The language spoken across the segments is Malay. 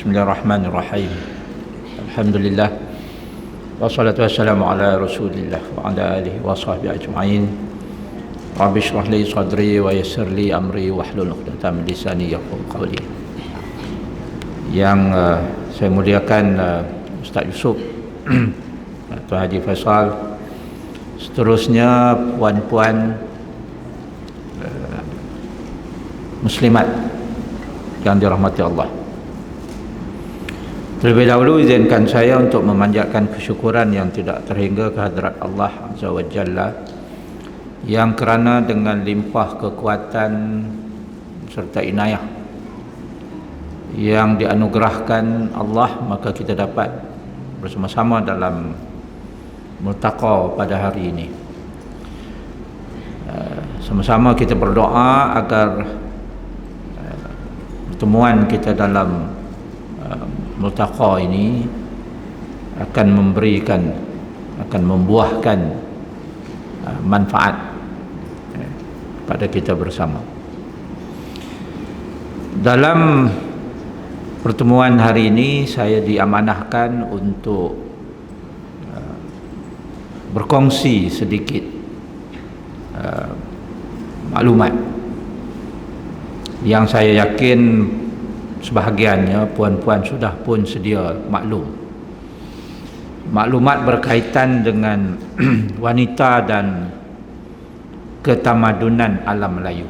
Bismillahirrahmanirrahim. Alhamdulillah. Wassalatu wassalamu ala Rasulillah wa ala alihi wa sahbihi ajma'in. Rabbi shrah li sadri wa yassir li amri wahlul 'uqdatam min lisani yafqahu qawli. Yang saya muliakan Ustaz Yusuf, Tuan Haji Faisal, seterusnya puan-puan muslimat yang dirahmati Allah. Terlebih dahulu izinkan saya untuk memanjatkan kesyukuran yang tidak terhingga kehadrat Allah Azza wa Jalla, yang kerana dengan limpah kekuatan serta inayah yang dianugerahkan Allah, maka kita dapat bersama-sama dalam multaqa pada hari ini. Sama-sama kita berdoa agar pertemuan kita dalam multaqa ini akan membuahkan manfaat pada kita bersama. Dalam pertemuan hari ini saya diamanahkan untuk berkongsi sedikit maklumat yang saya yakin sebahagiannya puan-puan sudah pun sedia maklum. Maklumat berkaitan dengan wanita dan ketamadunan alam Melayu.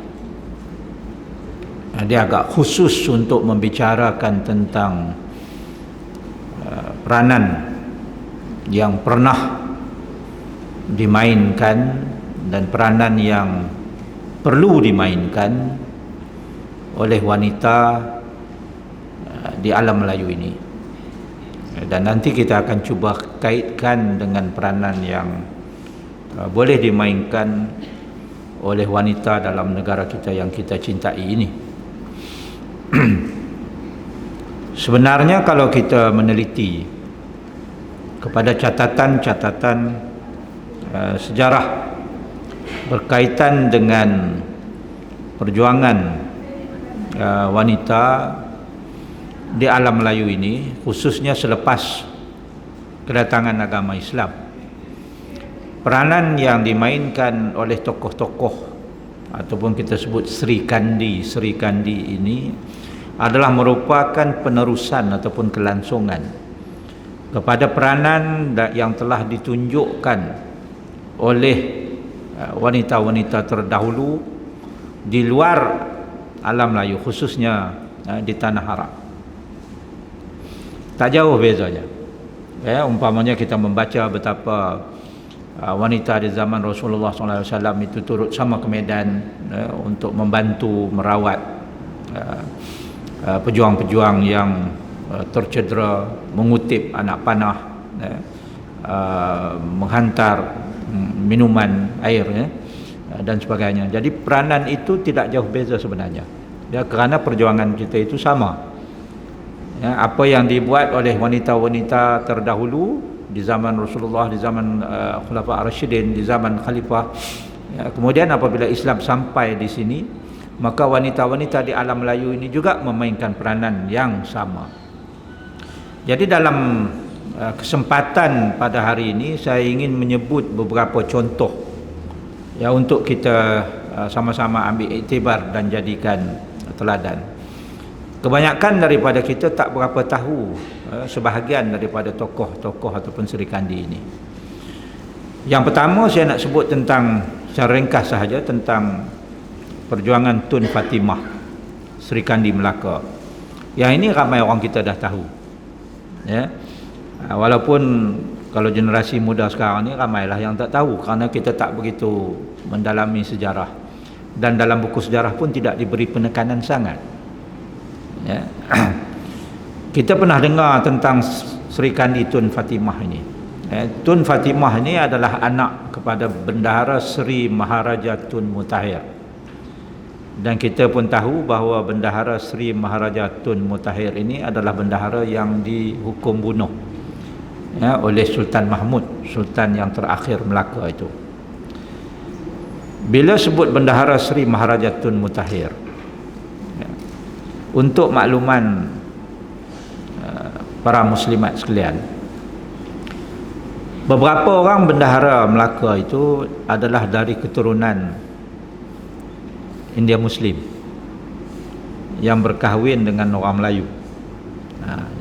Dia agak khusus untuk membicarakan tentang peranan yang pernah dimainkan dan peranan yang perlu dimainkan oleh wanita di alam Melayu ini. Dan nanti kita akan cuba kaitkan dengan peranan yang boleh dimainkan oleh wanita dalam negara kita yang kita cintai ini. Sebenarnya kalau kita meneliti kepada catatan-catatan sejarah berkaitan dengan perjuangan wanita di alam Melayu ini, khususnya selepas kedatangan agama Islam, peranan yang dimainkan oleh tokoh-tokoh ataupun kita sebut Sri Kandi ini adalah merupakan penerusan ataupun kelangsungan kepada peranan yang telah ditunjukkan oleh wanita-wanita terdahulu di luar alam Melayu, khususnya di tanah Arab. Tak jauh bezanya. Umpamanya kita membaca betapa wanita di zaman Rasulullah SAW itu turut sama ke medan untuk membantu merawat pejuang-pejuang yang tercedera, mengutip anak panah, menghantar minuman, air dan sebagainya. Jadi peranan itu tidak jauh beza sebenarnya. Kerana perjuangan kita itu sama. Apa yang dibuat oleh wanita-wanita terdahulu di zaman Rasulullah, di zaman Khulafa Ar-Rasyidin, di zaman Khalifah, kemudian apabila Islam sampai di sini, maka wanita-wanita di alam Melayu ini juga memainkan peranan yang sama. Jadi dalam kesempatan pada hari ini saya ingin menyebut beberapa contoh untuk kita sama-sama ambil iktibar dan jadikan teladan. Kebanyakan daripada kita tak berapa tahu sebahagian daripada tokoh-tokoh ataupun Sri Kandi ini. Yang pertama saya nak sebut tentang, secara ringkas sahaja, tentang perjuangan Tun Fatimah, Sri Kandi Melaka. Yang ini ramai orang kita dah tahu. Walaupun kalau generasi muda sekarang ni ramailah yang tak tahu, kerana kita tak begitu mendalami sejarah, dan dalam buku sejarah pun tidak diberi penekanan sangat. Kita pernah dengar tentang Sri Kandi Tun Fatimah ini. Tun Fatimah ini adalah anak kepada Bendahara Sri Maharaja Tun Mutahir. Dan kita pun tahu bahawa Bendahara Sri Maharaja Tun Mutahir ini adalah bendahara yang dihukum bunuh oleh Sultan Mahmud, Sultan yang terakhir Melaka itu. Bila sebut Bendahara Sri Maharaja Tun Mutahir, untuk makluman para muslimat sekalian, beberapa orang bendahara Melaka itu adalah dari keturunan India Muslim yang berkahwin dengan orang Melayu.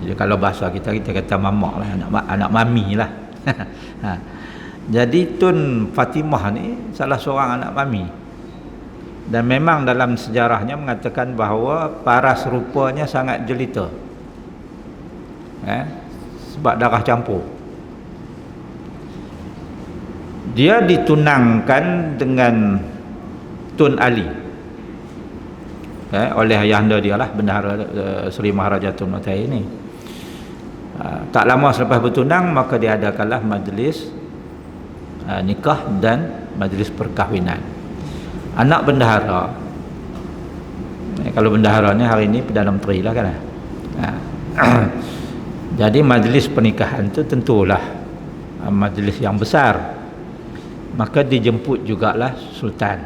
Jadi kalau bahasa kita kata mamak lah, anak mami lah. Jadi Tun Fatimah ni salah seorang anak mami, dan memang dalam sejarahnya mengatakan bahawa paras rupanya sangat jelita, sebab darah campur. Dia ditunangkan dengan Tun Ali oleh ayahanda dia lah, Bendahara Seri Maharaja Tun Matair ni. Tak lama selepas bertunang, maka diadakanlah majlis nikah dan majlis perkahwinan. Anak bendahara, kalau bendahara ni hari ni Perdana Menteri lah kan. Jadi majlis pernikahan tu tentulah majlis yang besar, maka dijemput jugalah Sultan,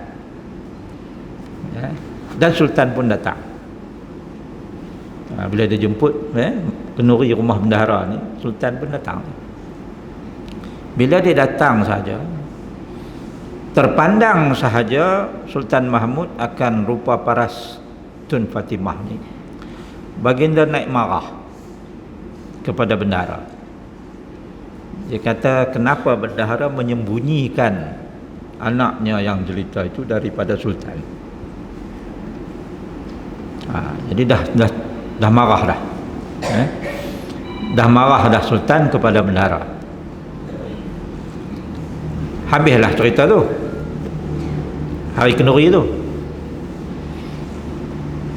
dan Sultan pun datang. Bila dia jemput kenuri rumah bendahara ni, Sultan pun datang. Bila dia datang saja, terpandang sahaja Sultan Mahmud akan rupa paras Tun Fatimah ni, baginda naik marah kepada bendahara. Dia kata, kenapa bendahara menyembunyikan anaknya yang jelita itu daripada Sultan? Jadi dah marah dah. Dah marah dah Sultan kepada bendahara. Habislah cerita tu, hari kenduri tu.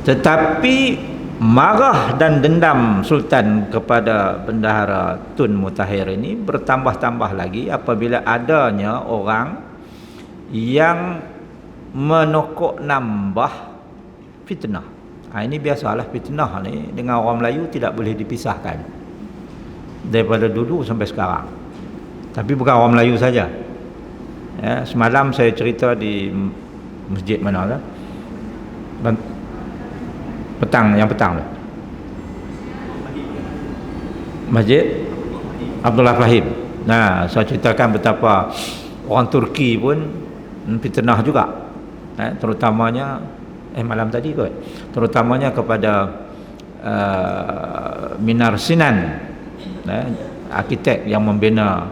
Tetapi marah dan dendam Sultan kepada bendahara Tun Mutahhir ini bertambah-tambah lagi apabila adanya orang yang menokok nambah fitnah. Ini biasalah, fitnah ni dengan orang Melayu tidak boleh dipisahkan daripada dulu sampai sekarang. Tapi bukan orang Melayu saja. Semalam saya cerita di masjid mana lah, yang petang tu, Masjid Abdullah Fahim. Saya ceritakan betapa orang Turki pun fitnah juga, terutamanya malam tadi kot, terutamanya kepada Minar Sinan, arkitek yang membina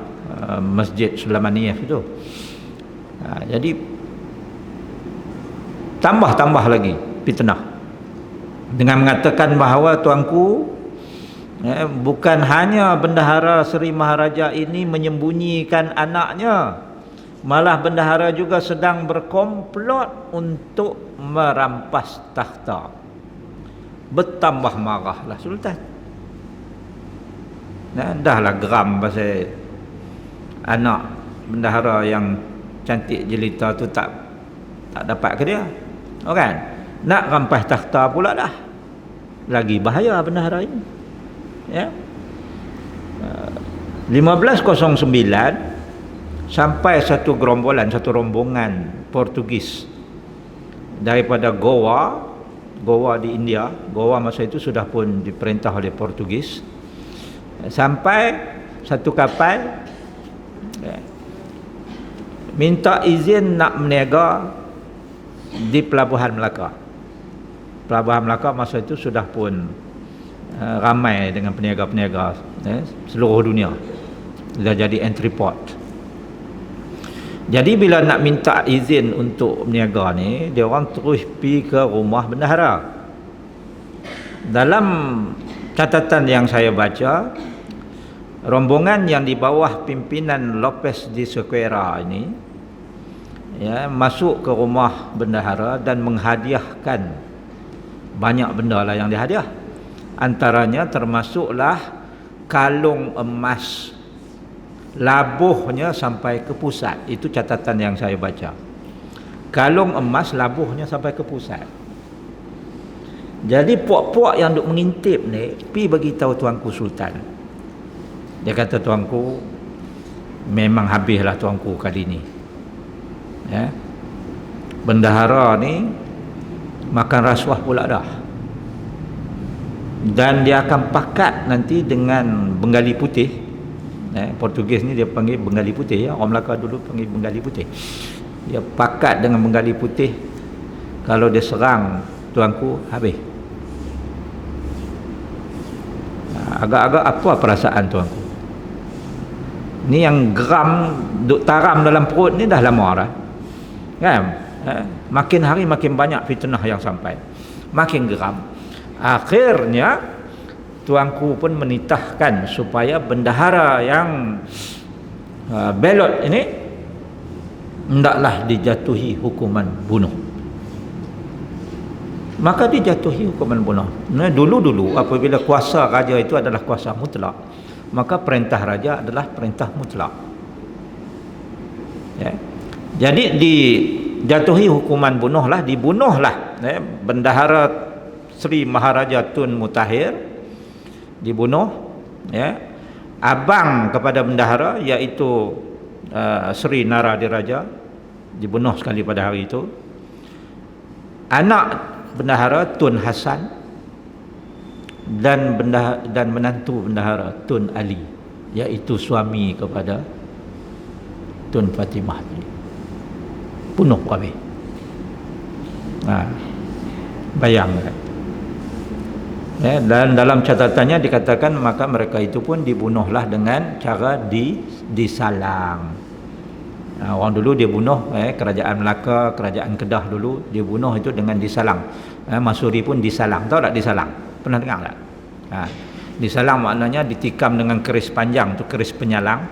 Masjid Sulamaniyah itu. Jadi tambah lagi fitnah dengan mengatakan bahawa tuanku, bukan hanya bendahara Seri Maharaja ini menyembunyikan anaknya, malah bendahara juga sedang berkomplot untuk merampas takhta. Bertambah marahlah Sultan. Dahlah geram pasal anak bendahara yang cantik jelita tu tak dapat ke dia, kan? Nak rampas takhta pula dah, lagi bahaya bendahara ini. 1509 sampai satu rombongan Portugis daripada Goa di India. Goa masa itu sudah pun diperintah oleh Portugis. Sampai satu kapal minta izin nak berniaga di Pelabuhan Melaka. Pelabuhan Melaka masa itu sudah pun ramai dengan peniaga-peniaga seluruh dunia, sudah jadi entry port. Jadi bila nak minta izin untuk berniaga ni, dia orang terus pergi ke rumah bendahara. Dalam catatan yang saya baca, rombongan yang di bawah pimpinan Lopez de Sequeira ini masuk ke rumah bendahara dan menghadiahkan banyak benda lah yang dihadiah. Antaranya termasuklah kalung emas, labuhnya sampai ke pusat. Itu catatan yang saya baca. Kalung emas, labuhnya sampai ke pusat. Jadi puak-puak yang duk mengintip ni pi bagi tahu tuanku Sultan. Dia kata, tuanku, memang habislah tuanku kali ni. Bendahara ni makan rasuah pula dah. dan dia akan pakat nanti dengan Bengali putih. Portugis ni dia panggil Bengali putih ya. Orang Melaka dulu panggil Bengali putih. Dia pakat dengan Bengali putih, kalau dia serang tuanku habis. Agak-agak apa perasaan tuanku? Ni yang geram duk taram dalam perut ni dah lama dah. Kan? Makin hari makin banyak fitnah yang sampai. Makin geram. Akhirnya tuanku pun menitahkan supaya bendahara yang belot ini hendaklah dijatuhi hukuman bunuh. Maka dijatuhi hukuman bunuh. Dulu-dulu apabila kuasa raja itu adalah kuasa mutlak, maka perintah raja adalah perintah mutlak. Ya. Jadi dijatuhi hukuman bunuhlah, dibunuhlah bendahara Sri Maharaja Tun Mutahir, dibunuh ya. Abang kepada bendahara iaitu Sri Naradiraja dibunuh sekali pada hari itu. Anak bendahara Tun Hasan dan menantu bendahara Tun Ali, iaitu suami kepada Tun Fatimah, bunuh habis. Bayangkan. Dan dalam catatannya dikatakan maka mereka itu pun dibunuhlah dengan cara disalang. Orang dulu dia bunuh kerajaan Melaka, kerajaan Kedah dulu dia bunuh itu dengan disalang. Masuri pun disalang. Tahu tak disalang? Pernah dengar tak? Disalang maknanya ditikam dengan keris panjang, tu keris penyalang,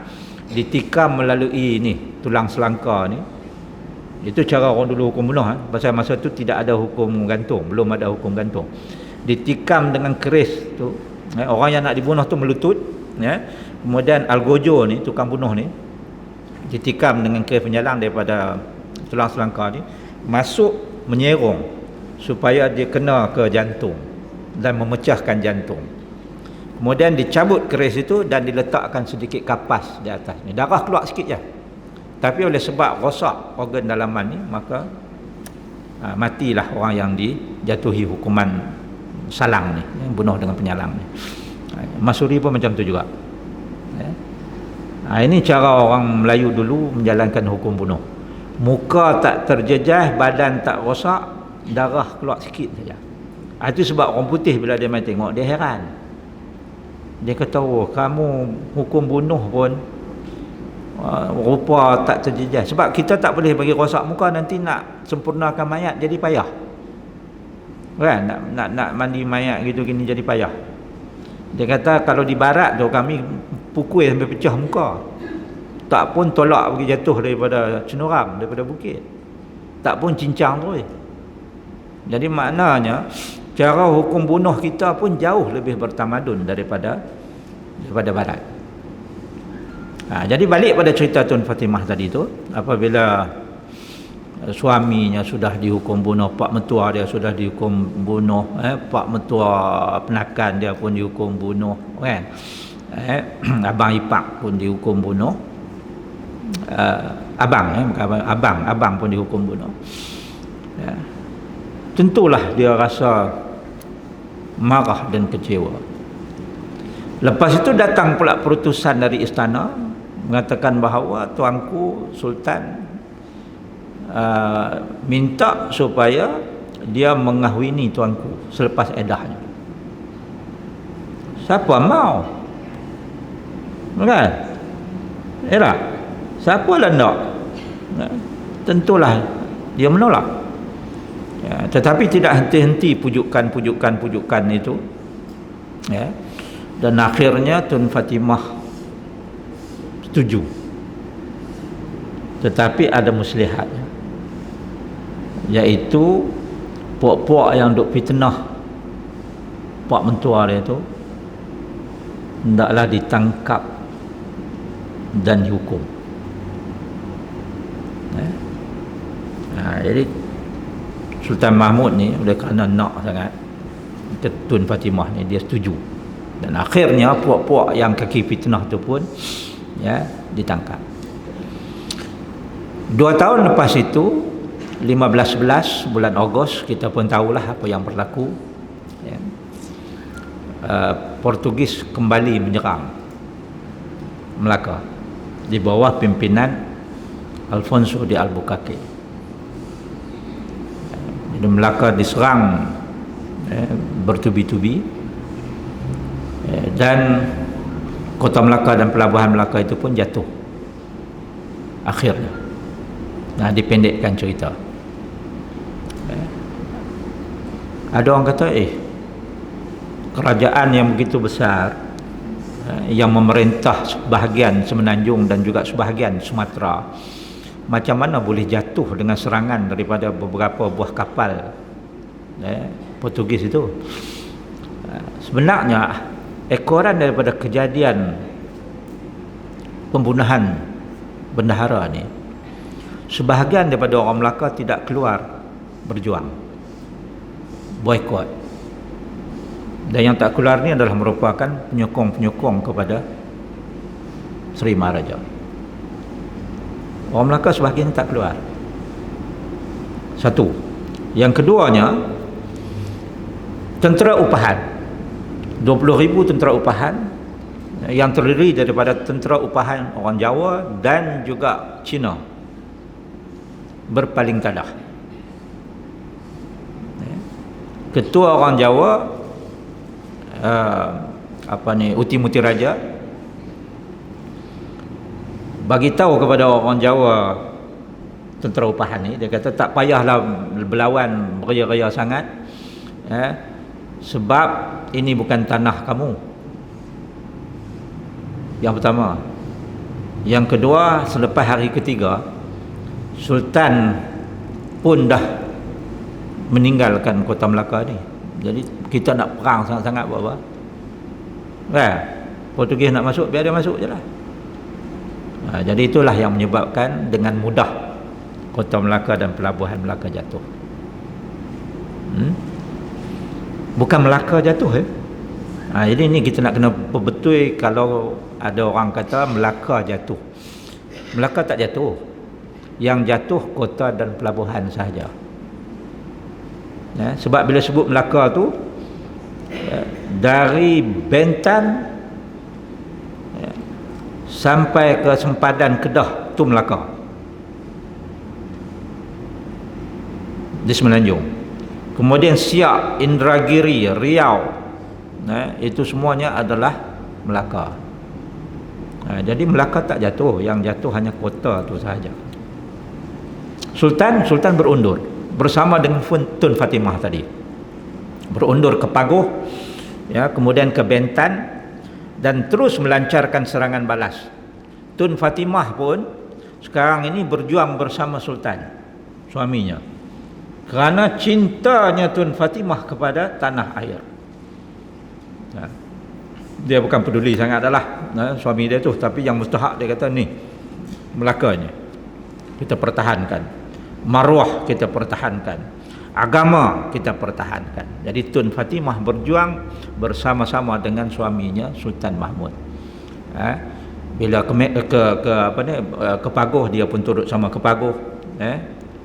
ditikam melalui ni tulang selangka ni. Itu cara orang dulu hukum bunuh. Pasal masa tu tidak ada hukum gantung, belum ada hukum gantung. Ditikam dengan keris tu, orang yang nak dibunuh tu melutut, kemudian algojo ni tukang bunuh ni ditikam dengan keris penyalang daripada tulang selangka ni, masuk menyerong supaya dia kena ke jantung dan memecahkan jantung. Kemudian dicabut keris itu dan diletakkan sedikit kapas di atas ni, darah keluar sikit je, tapi oleh sebab rosak organ dalaman ni maka matilah orang yang dijatuhi hukuman salang ni, bunuh dengan penyalang ni. Masuri pun macam tu juga. Ini cara orang Melayu dulu menjalankan hukum bunuh. Muka tak terjejah, badan tak rosak, darah keluar sikit saja. Itu sebab orang putih bila dia main tengok, dia heran. Dia kata, oh kamu hukum bunuh pun rupa tak terjejah. Sebab kita tak boleh bagi rosak muka, nanti nak sempurnakan mayat jadi payah. Kan? Nak mandi mayat gitu gini jadi payah. Dia kata kalau di barat tu kami pukul sampai pecah muka, tak pun tolak pergi jatuh daripada cenderam, daripada bukit, tak pun cincang tu. Jadi maknanya cara hukum bunuh kita pun jauh lebih bertamadun daripada barat. Jadi balik pada cerita Tun Fatimah tadi tu, apabila suaminya sudah dihukum bunuh, pak mentua dia sudah dihukum bunuh, pak mentua penakan dia pun dihukum bunuh, kan? Abang ipar pun dihukum bunuh, abang pun dihukum bunuh. Tentulah dia rasa marah dan kecewa. Lepas itu datang pula perutusan dari istana mengatakan bahawa tuanku Sultan minta supaya dia mengahwini tuanku selepas eddahnya. Siapa mau? Kan? Siapa lah nak? Tentulah dia menolak. Tetapi tidak henti-henti pujukan itu. Dan akhirnya Tun Fatimah setuju. Tetapi ada muslihat, iaitu puak-puak yang duk fitnah pak mentua dia tu hendaklah ditangkap dan dihukum. Jadi Sultan Mahmud ni oleh kerana nak sangat Tun Fatimah ni, dia setuju, dan akhirnya puak-puak yang kaki fitnah tu pun ditangkap. 2 tahun lepas itu, 15-11 bulan Ogos, kita pun tahulah apa yang berlaku. Portugis kembali menyerang Melaka di bawah pimpinan Alfonso de Albuquerque. Jadi Melaka diserang bertubi-tubi, dan kota Melaka dan pelabuhan Melaka itu pun jatuh akhirnya. Nah, dipendekkan cerita, ada orang kata kerajaan yang begitu besar, yang memerintah sebahagian Semenanjung dan juga sebahagian Sumatera, macam mana boleh jatuh dengan serangan daripada beberapa buah kapal Portugis itu? Sebenarnya ekoran daripada kejadian pembunuhan bendahara ni, sebahagian daripada orang Melaka tidak keluar berjuang, boikot, dan yang tak keluar ni adalah merupakan penyokong-penyokong kepada Seri Maharaja. Orang Melaka sebahagian tak keluar. Satu. Yang keduanya, tentera upahan, 20,000 tentera upahan yang terdiri daripada tentera upahan orang Jawa dan juga Cina berpaling tadah. Ketua orang Jawa Uti Mutiraja bagi tahu kepada orang Jawa tentera upahan ni, dia kata tak payahlah berlawan beria-ria sangat, sebab ini bukan tanah kamu. Yang pertama. Yang kedua, selepas hari ketiga, Sultan pun dah meninggalkan kota Melaka ni. Jadi kita nak perang sangat-sangat buat apa? Portugis nak masuk, biar dia masuk je lah. Jadi itulah yang menyebabkan dengan mudah kota Melaka dan pelabuhan Melaka jatuh. Bukan Melaka jatuh. Jadi ni kita nak kena perbetul. Kalau ada orang kata Melaka jatuh, Melaka tak jatuh. Yang jatuh kota dan pelabuhan sahaja. Sebab bila sebut Melaka tu, dari Bentan sampai ke sempadan Kedah tu Melaka di Semenanjung. Kemudian Siak, Indragiri, Riau, itu semuanya adalah Melaka. Jadi Melaka tak jatuh, yang jatuh hanya kota tu sahaja. Sultan berundur bersama dengan Tun Fatimah tadi, berundur ke Paguh, kemudian ke Bentan, dan terus melancarkan serangan balas. Tun Fatimah pun sekarang ini berjuang bersama Sultan, suaminya, kerana cintanya Tun Fatimah kepada tanah air. Dia bukan peduli sangat adalah suami dia tu, tapi yang mustahak dia kata ni Melakanya kita pertahankan, maruah kita pertahankan, agama kita pertahankan. Jadi Tun Fatimah berjuang bersama-sama dengan suaminya Sultan Mahmud. Bila ke Paguh, dia pun turut sama ke Paguh.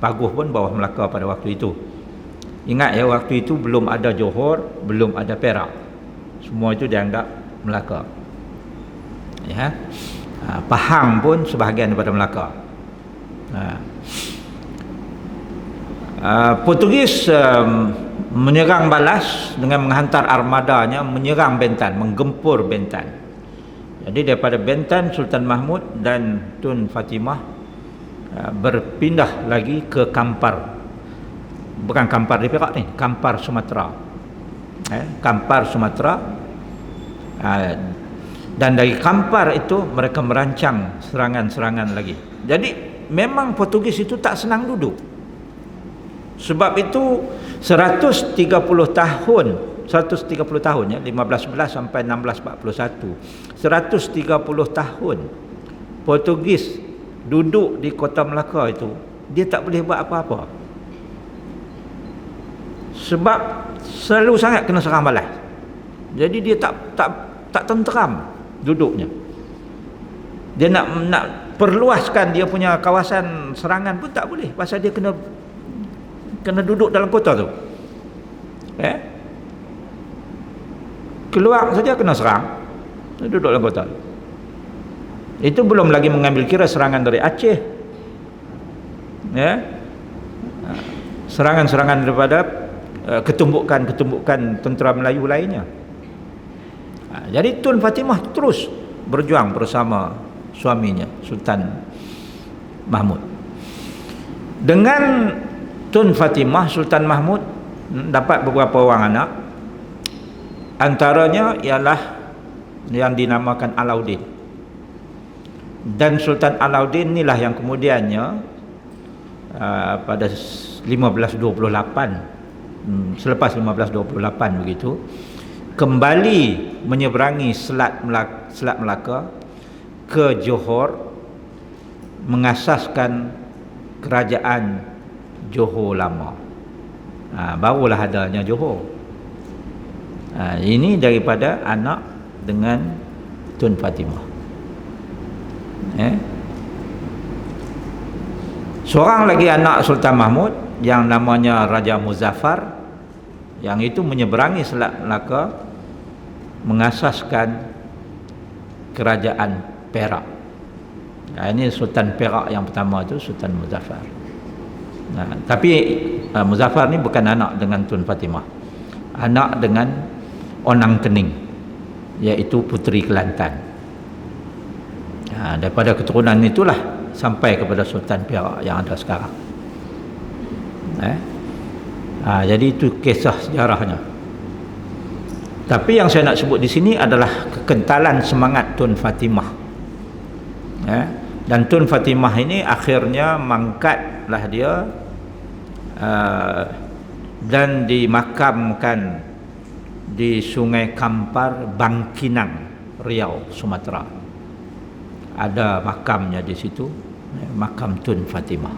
Paguh pun bawah Melaka pada waktu itu. Ingat waktu itu belum ada Johor, belum ada Perak. Semua itu dianggap Melaka. Pahang pun sebahagian daripada Melaka. Portugis menyerang balas dengan menghantar armadanya menyerang Bentan, menggempur Bentan. Jadi daripada Bentan, Sultan Mahmud dan Tun Fatimah berpindah lagi ke Kampar. Bukan Kampar di Perak ni, Kampar Sumatera. Kampar Sumatera. Dan dari Kampar itu mereka merancang serangan-serangan lagi. Jadi memang Portugis itu tak senang duduk. Sebab itu 130 tahun 1511 sampai 1641, 130 tahun Portugis duduk di kota Melaka itu, dia tak boleh buat apa-apa. Sebab selalu sangat kena serang balas. Jadi dia tak tenteram duduknya. Dia nak perluaskan dia punya kawasan serangan pun tak boleh, pasal dia kena duduk dalam kota tu. keluar saja kena serang, duduk dalam kota. Itu belum lagi mengambil kira serangan dari Aceh, ya, serangan-serangan daripada ketumbukan tentera Melayu lainnya. Jadi Tun Fatimah terus berjuang bersama suaminya Sultan Mahmud. Dengan Tun Fatimah, Sultan Mahmud dapat beberapa orang anak, antaranya ialah yang dinamakan Alauddin. Dan Sultan Alauddin inilah yang kemudiannya pada 1528, selepas 1528 begitu, kembali menyeberangi Selat Melaka ke Johor, mengasaskan kerajaan Johor lama. Barulah adanya Johor. Ini daripada anak dengan Tun Fatimah. Seorang lagi anak Sultan Mahmud yang namanya Raja Muzaffar, yang itu menyeberangi Selat Melaka, mengasaskan kerajaan Perak. Ini Sultan Perak yang pertama itu Sultan Muzaffar. Tapi Muzaffar ni bukan anak dengan Tun Fatimah, anak dengan Onang Kening, iaitu Puteri Kelantan. Daripada keturunan itulah sampai kepada Sultan Perak yang ada sekarang. Jadi itu kisah sejarahnya. Tapi yang saya nak sebut di sini adalah kekentalan semangat Tun Fatimah. Dan Tun Fatimah ini akhirnya mangkatlah dia dan dimakamkan di Sungai Kampar, Bangkinang, Riau, Sumatera. Ada makamnya di situ, makam Tun Fatimah.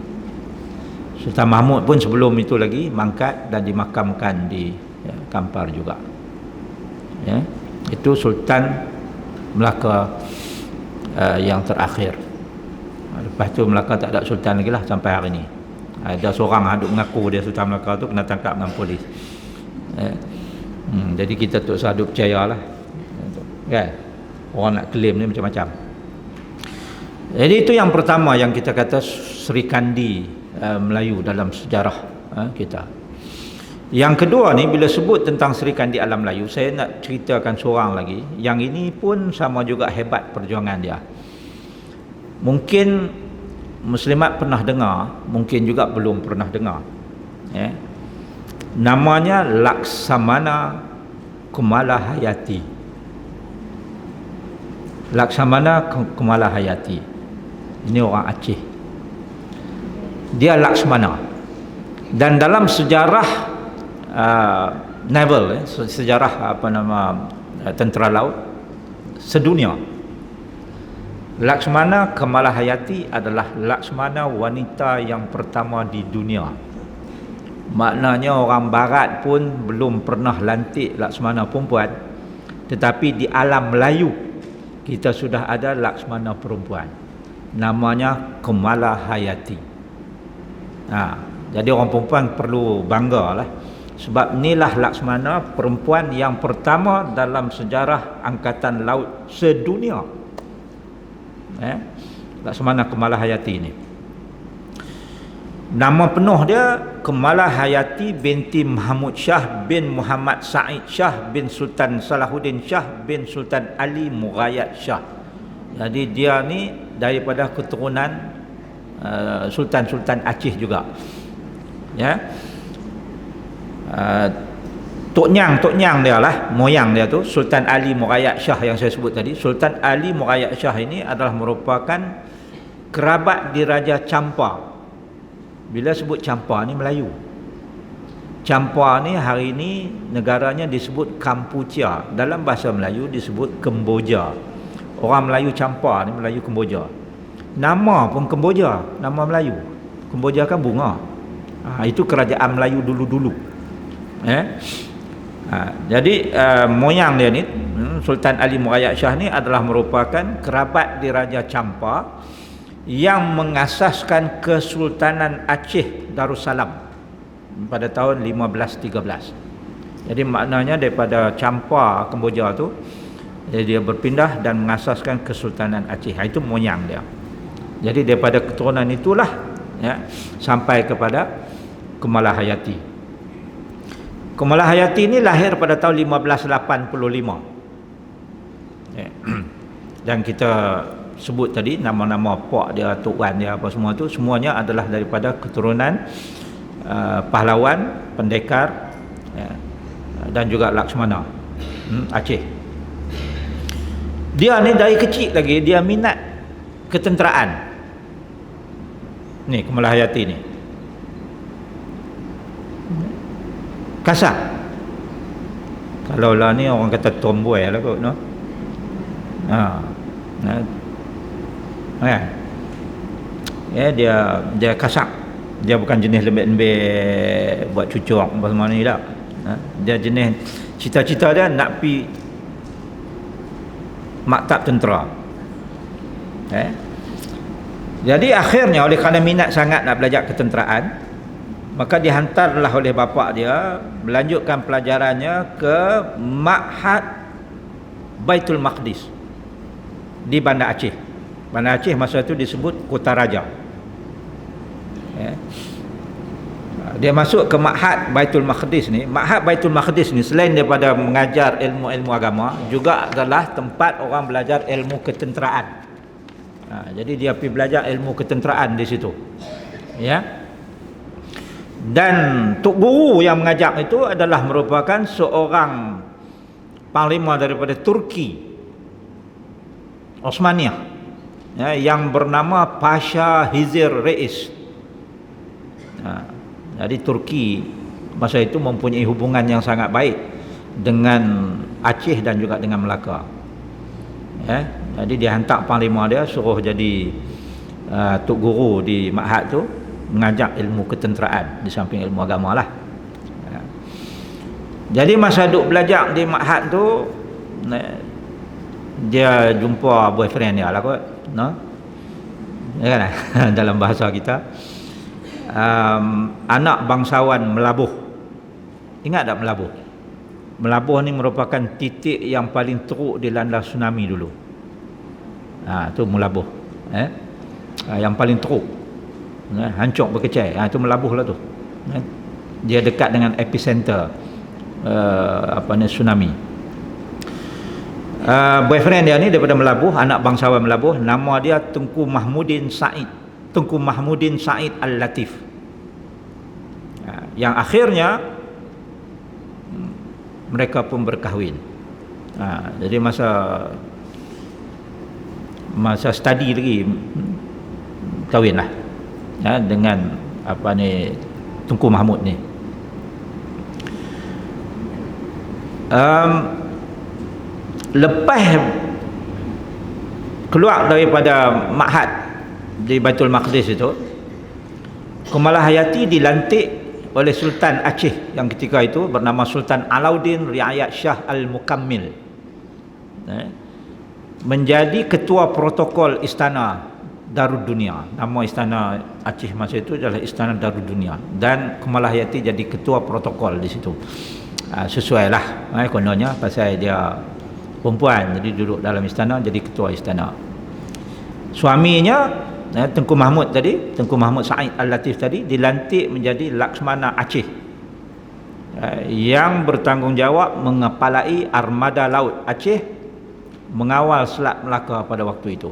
Sultan Mahmud pun sebelum itu lagi mangkat dan dimakamkan di Kampar juga. Itu Sultan Melaka yang terakhir. Lepas tu Melaka tak ada sultan lagi lah sampai hari ni. Ada seorang duk mengaku dia Sultan Melaka tu kena tangkap dengan polis. Jadi kita tak usah duk percayalah. Kan? Orang nak claim ni macam-macam. Jadi itu yang pertama yang kita kata Sri Kandi Melayu dalam sejarah kita. Yang kedua ni, bila sebut tentang Sri Kandi Alam Melayu, saya nak ceritakan seorang lagi. Yang ini pun sama juga hebat perjuangan dia. Mungkin muslimat pernah dengar, mungkin juga belum pernah dengar. Namanya Laksamana Kumalahayati. Laksamana Kumalahayati. Ini orang Aceh. Dia Laksmana. Dan dalam sejarah naval, sejarah tentera laut sedunia, Laksmana Kumalahayati adalah Laksmana wanita yang pertama di dunia. Maknanya orang barat pun belum pernah lantik Laksmana perempuan, tetapi di alam Melayu kita sudah ada Laksmana perempuan, namanya Kumalahayati. Jadi orang perempuan perlu bangga lah, sebab inilah Laksmana perempuan yang pertama dalam sejarah angkatan laut sedunia. Laksmana Kumalahayati ini, nama penuh dia Kumalahayati binti Mahmud Shah bin Muhammad Said Shah bin Sultan Salahuddin Shah bin Sultan Ali Mughayyad Shah. Jadi dia ni daripada keturunan Sultan-Sultan Aceh juga. Tok Nyang dia lah, moyang dia tu Sultan Ali Mughayyad Shah yang saya sebut tadi. Sultan Ali Mughayyad Shah ini adalah merupakan kerabat diraja Champa. Bila sebut Champa ni Melayu. Champa ni hari ini negaranya disebut Kampuchea, dalam bahasa Melayu disebut Kemboja. Orang Melayu Champa ni Melayu Kemboja. Nama pun Kemboja, nama Melayu. Kemboja kan bunga. Itu kerajaan Melayu dulu-dulu. Jadi moyang dia ni, Sultan Ali Mughayyad Shah ni adalah merupakan kerabat diraja Champa yang mengasaskan Kesultanan Aceh Darussalam pada tahun 1513. Jadi maknanya daripada Champa Kemboja tu, dia berpindah dan mengasaskan Kesultanan Aceh. Itu moyang dia. Jadi daripada keturunan itulah ya, sampai kepada Kemalahayati. Kemalahayati ini lahir pada tahun 1585. Ya. Dan kita sebut tadi nama-nama pak dia, tok wan dia, apa semua tu semuanya adalah daripada keturunan pahlawan, pendekar ya, dan juga Laksamana Aceh. Dia ni dari kecil lagi dia minat ketenteraan. Ni Kemalahayati ni kasar. Kalau lah ni orang kata tomboy lah kot, no? Ya, dia kasar. Dia bukan jenis lembek-lembek buat cucuk apa semua ni tak. Dia jenis cita-cita dia nak pi maktab tentera. Jadi akhirnya oleh kerana minat sangat nak belajar ketenteraan, maka dihantarlah oleh bapa dia melanjutkan pelajarannya ke Ma'had Baitul Maqdis di Bandar Aceh. Bandar Aceh masa itu disebut Kota Raja. Dia masuk ke Ma'had Baitul Maqdis ni. Ma'had Baitul Maqdis ni selain daripada mengajar ilmu-ilmu agama, juga adalah tempat orang belajar ilmu ketenteraan. Jadi dia pergi belajar ilmu ketenteraan di situ. Ya. Dan tok guru yang mengajar itu adalah merupakan seorang panglima daripada Turki Osmaniyah, ya, yang bernama Pasha Hizir Reis. Jadi Turki masa itu mempunyai hubungan yang sangat baik dengan Aceh dan juga dengan Melaka. Ya, jadi dia hantar panglima dia suruh jadi tok guru di Ma'had tu, mengajar ilmu ketenteraan di samping ilmu agama lah. Ya. Jadi masa duk belajar di Ma'had tu, dia jumpa boyfriend dia lah kot, no? Ya kan? Dalam bahasa kita, anak bangsawan Melabuh. Ingat tak Melabuh? Melabuh ni merupakan titik yang paling teruk dilanda tsunami dulu. Tu Melabuh. Yang paling teruk. Hancur berkecai. Itu Melabuh lah tu. Dia dekat dengan epicenter tsunami. Boyfriend dia ni daripada Melabuh, anak bangsawan Melabuh, nama dia Tengku Mahmudin Said. Tengku Mahmudin Said Al-Latif. Yang akhirnya mereka pun berkahwin. Jadi masa study lagi kahwin lah, ya, dengan Tengku Mahmud ni. Lepas keluar daripada Ma'had di Baitul Maqdis itu, Kemalahayati dilantik oleh Sultan Aceh yang ketika itu bernama Sultan Alauddin Riayat Shah Al-Mukammil, menjadi ketua protokol Istana Darudunia. Nama istana Aceh masa itu adalah Istana Darudunia, dan Kemalahayati jadi ketua protokol di situ. Sesuai lah kononnya, pasal dia perempuan, jadi duduk dalam istana, jadi ketua istana. Suaminya Tengku Mahmud tadi, Tengku Mahmud Said Al-Latif tadi, dilantik menjadi Laksamana Aceh, yang bertanggungjawab mengepalai armada laut Aceh, mengawal Selat Melaka pada waktu itu.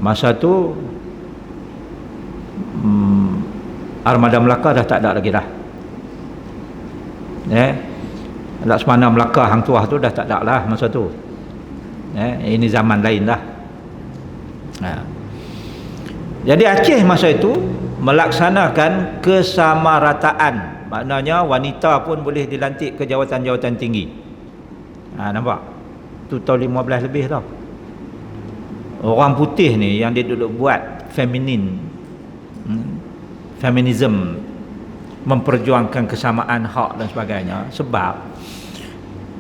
Masa tu armada Melaka dah tak ada lagi dah. Laksamana Melaka Hang Tuah tu dah tak ada lah masa tu. Ini zaman lain dah. Jadi Aceh masa itu melaksanakan kesamarataan, maknanya wanita pun boleh dilantik ke jawatan-jawatan tinggi. Nampak? Tu tahun 15 lebih tau. Orang putih ni yang dia duduk buat feminism, memperjuangkan kesamaan hak dan sebagainya, sebab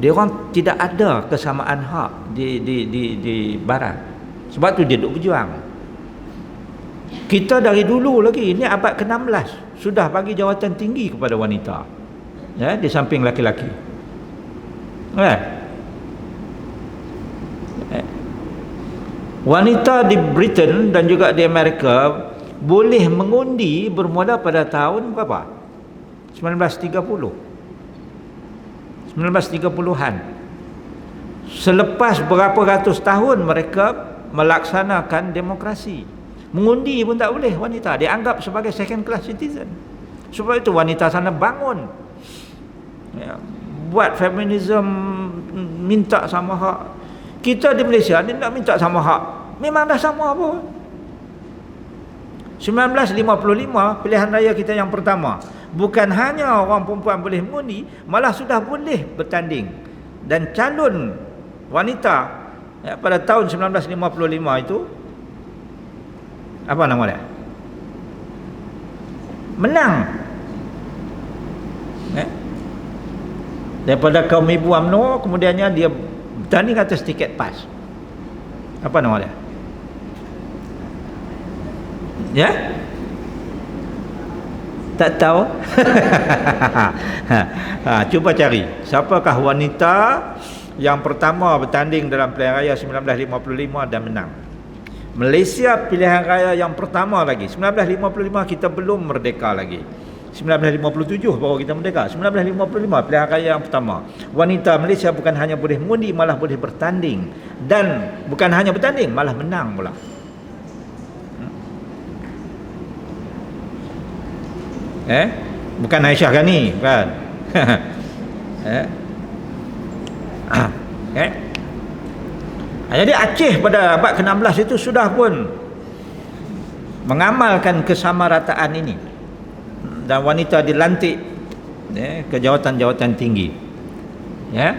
dia orang tidak ada kesamaan hak di barat. Sebab tu dia duduk berjuang. Kita dari dulu lagi, ini abad ke-16 sudah bagi jawatan tinggi kepada wanita, ya, di samping laki-laki. Wanita di Britain dan juga di Amerika boleh mengundi bermula pada tahun berapa? 1930-an. Selepas berapa ratus tahun mereka melaksanakan demokrasi. Mengundi pun tak boleh wanita, dianggap sebagai second class citizen. Sebab itu wanita sana bangun, ya, buat feminism, minta sama hak. Kita di Malaysia ni nak minta sama hak, memang dah sama pun. 1955 pilihan raya kita yang pertama, bukan hanya orang perempuan boleh mengundi, malah sudah boleh bertanding. Dan calon wanita, ya, pada tahun 1955 itu apa nama dia? Menang. Daripada kaum ibu UMNO, kemudiannya dia bertanding atas tiket PAS. Apa nama dia? Ya? Tak tahu? Cuba cari. Siapakah wanita yang pertama bertanding dalam pilihan raya 1955 dan menang? Malaysia pilihan raya yang pertama lagi. 1955 kita belum merdeka lagi. 1957 baru kita merdeka. 1955 pilihan raya yang pertama. Wanita Malaysia bukan hanya boleh mengundi, malah boleh bertanding. Dan bukan hanya bertanding, malah menang pula. Bukan Aisyah Ghani, bukan. Jadi Aceh pada abad ke-16 itu sudah pun mengamalkan kesamarataan ini, dan wanita dilantik, ke jawatan-jawatan tinggi, ya.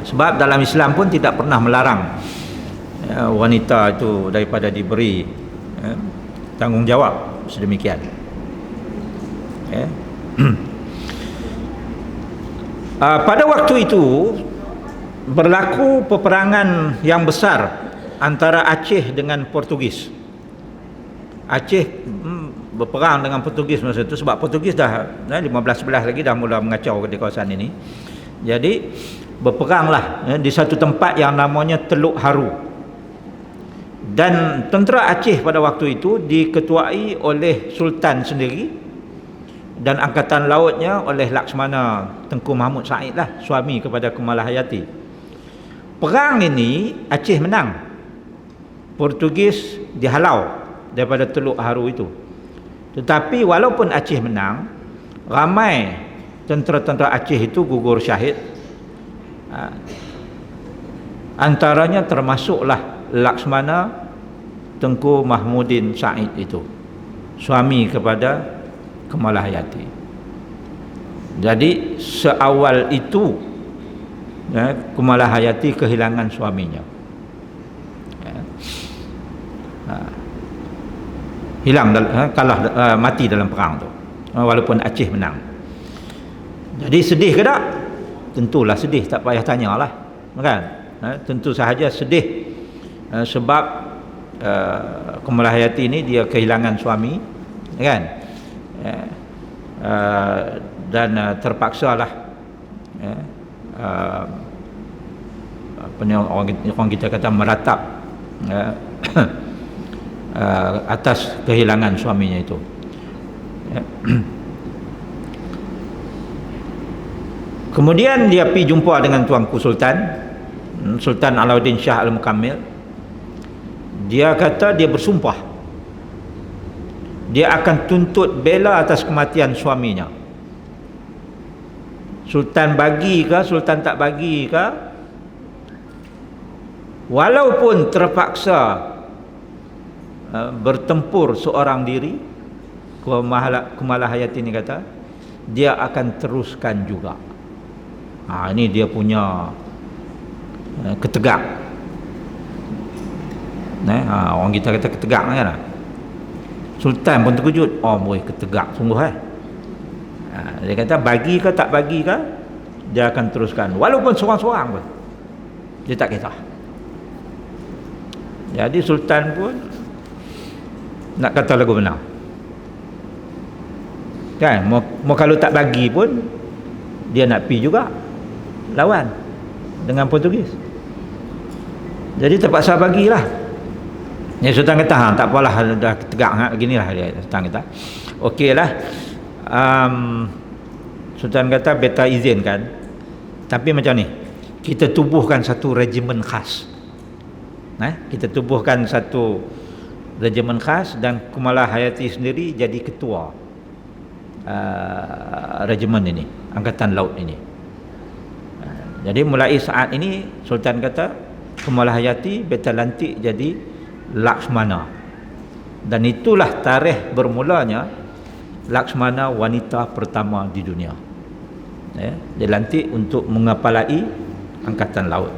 Sebab dalam Islam pun tidak pernah melarang, ya, wanita itu daripada diberi, ya, tanggungjawab sedemikian, ya. Pada waktu itu berlaku peperangan yang besar antara Aceh dengan Portugis. Aceh berperang dengan Portugis masa itu, sebab Portugis dah 15-11 lagi dah mula mengacau di kawasan ini. Jadi berperanglah, di satu tempat yang namanya Teluk Haru. Dan tentera Aceh pada waktu itu diketuai oleh Sultan sendiri, dan angkatan lautnya oleh Laksamana Tengku Mahmud Said lah, suami kepada Kemalahayati. Perang ini Aceh menang, Portugis dihalau daripada Teluk Haru itu. Tetapi walaupun Aceh menang, ramai tentera-tentera Aceh itu gugur syahid. Antaranya termasuklah Laksamana Tengku Mahmudin Said itu, suami kepada Kemalahayati. Jadi seawal itu, ya, Kemalahayati kehilangan suaminya, ya. Hilang, kalah, mati dalam perang tu, walaupun Aceh menang. Jadi sedih ke tak? Tentulah sedih, tak payah tanyalah, kan? Tentu sahaja sedih, sebab Kemalahayati ini dia kehilangan suami, kan? Dan terpaksalah, ya, apa ni orang kita kata meratap, ya, atas kehilangan suaminya itu, ya. Kemudian dia pergi jumpa dengan tuanku Sultan Alauddin Shah Al-Mukammil. Dia kata dia bersumpah dia akan tuntut bela atas kematian suaminya. Sultan bagi ke, Sultan tak bagi ke, walaupun terpaksa bertempur seorang diri, Kemalahayati ini kata dia akan teruskan juga. Ini dia punya ketegak. Orang kita kata ketegak, kan? Sultan pun terkejut. Oh boy, ketegak sungguh, dia kata bagi ke tak bagi ke, dia akan teruskan walaupun seorang-seorang pun dia tak kisah. Jadi Sultan pun nak kata lagu benar. Kan, mau kalau tak bagi pun dia nak pi juga lawan dengan Portugis. Jadi terpaksa bagilah. Ya Sultan kata, tak apalah, dah tegak beginilah dia Sultan kata. Okeylah. Sultan kata beta izinkan. Tapi macam ni, kita tubuhkan satu regimen khas. Kita tubuhkan satu regimen khas dan Kumalah Hayati sendiri jadi ketua regimen ini, angkatan laut ini. Jadi mulai saat ini Sultan kata Kumalah Hayati beta lantik jadi Laksmana, dan itulah tarikh bermulanya Laksmana wanita pertama di dunia. Dia lantik untuk mengepalai angkatan laut,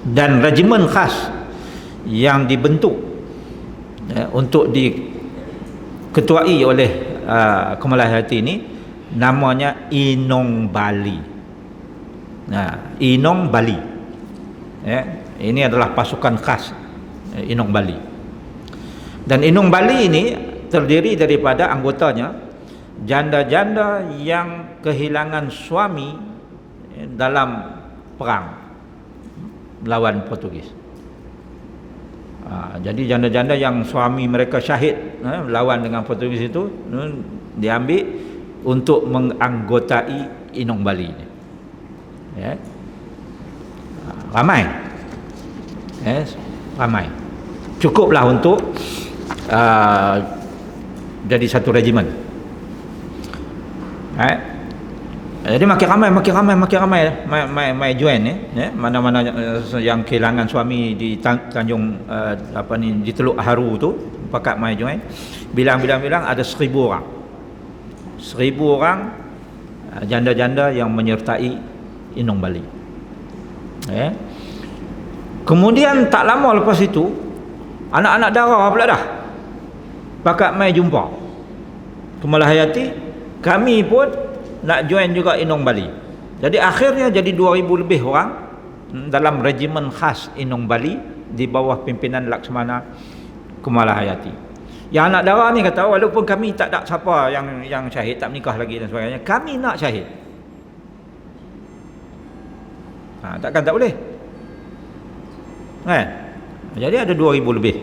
dan regimen khas yang dibentuk untuk diketuai oleh Kumalah Hayati ini namanya Inong Bali. Inong Bali. Ini adalah pasukan khas Inong Bali. Dan Inong Bali ini terdiri daripada anggotanya janda-janda yang kehilangan suami dalam perang melawan Portugis. Jadi janda-janda yang suami mereka syahid lawan dengan Portugis itu diambil untuk menganggotai Inong Bali ini. Ramai. Ramai. Cukuplah untuk jadi satu regimen. Jadi makin ramai join mana-mana yang kehilangan suami di Tanjung di Teluk Haru tu, pakat mai join. Bilang ada 1,000 orang. 1,000 orang janda-janda yang menyertai Inong Bali. Kemudian tak lama lepas itu anak-anak dara pula dah pakat mai jumpa Kumalah Hayati, kami pun nak join juga Inong Bali. Jadi akhirnya jadi 2,000 lebih orang dalam regimen khas Inong Bali di bawah pimpinan Laksmana Kumalah Hayati. Yang anak dara ni kata, walaupun kami tak ada siapa yang syahid, tak menikah lagi dan sebagainya, kami nak syahid. Takkan tak boleh. Jadi ada 2,000 lebih.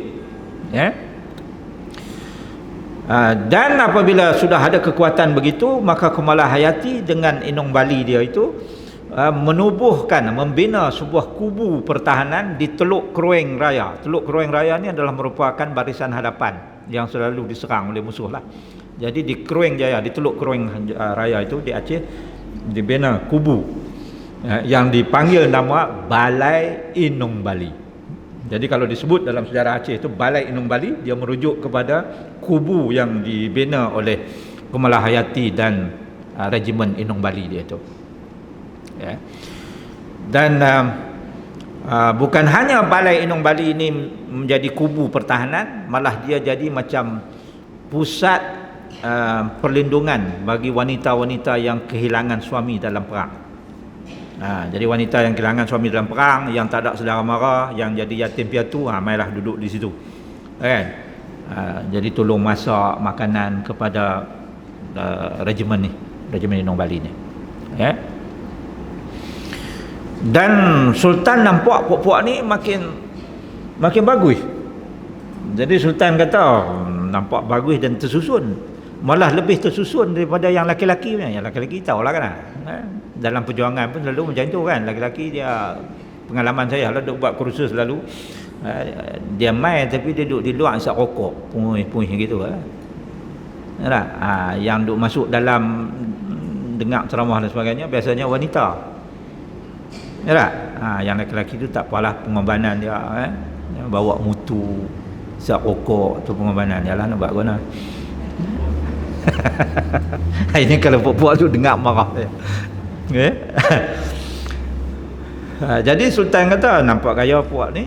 Dan apabila sudah ada kekuatan begitu, maka Kumalah Hayati dengan Inong Bali dia itu membina sebuah kubu pertahanan di Teluk Keruing Raya. Teluk Keruing Raya ni adalah merupakan barisan hadapan yang selalu diserang oleh musuh lah. Jadi di Keruing Jaya, di Teluk Keruing Raya itu di Aceh, dibina kubu yang dipanggil nama Balai Inong Bali. Jadi kalau disebut dalam sejarah Aceh itu Balai Inong Bali, dia merujuk kepada kubu yang dibina oleh Kumalah Hayati dan regimen Inong Bali dia itu. Dan bukan hanya Balai Inong Bali ini menjadi kubu pertahanan, malah dia jadi macam pusat perlindungan bagi wanita-wanita yang kehilangan suami dalam perang. Jadi wanita yang kehilangan suami dalam perang, yang tak ada saudara mara, yang jadi yatim piatu, mailah duduk di situ. Jadi tolong masak makanan kepada regimen Inong Bali ni. Dan Sultan nampak puak-puak ni makin bagus. Jadi Sultan kata nampak bagus dan tersusun. Malah lebih tersusun daripada yang laki-laki punya. Yang laki-laki tahulah kan. Dalam perjuangan pun selalu macam tu kan. Laki-laki dia, pengalaman saya lah duk buat kursus selalu, dia main tapi dia duduk di luar isap rokok, puih gitu kan. Yang duk masuk dalam dengar ceramah dan sebagainya biasanya wanita. Yang laki-laki tu tak apalah, pengorbanan dia bawa mutu, isap rokok tu pengorbanan dia lah, nak buat guna. Ini kalau puak-puak tu dengar marah. Jadi Sultan kata nampak gaya puak ni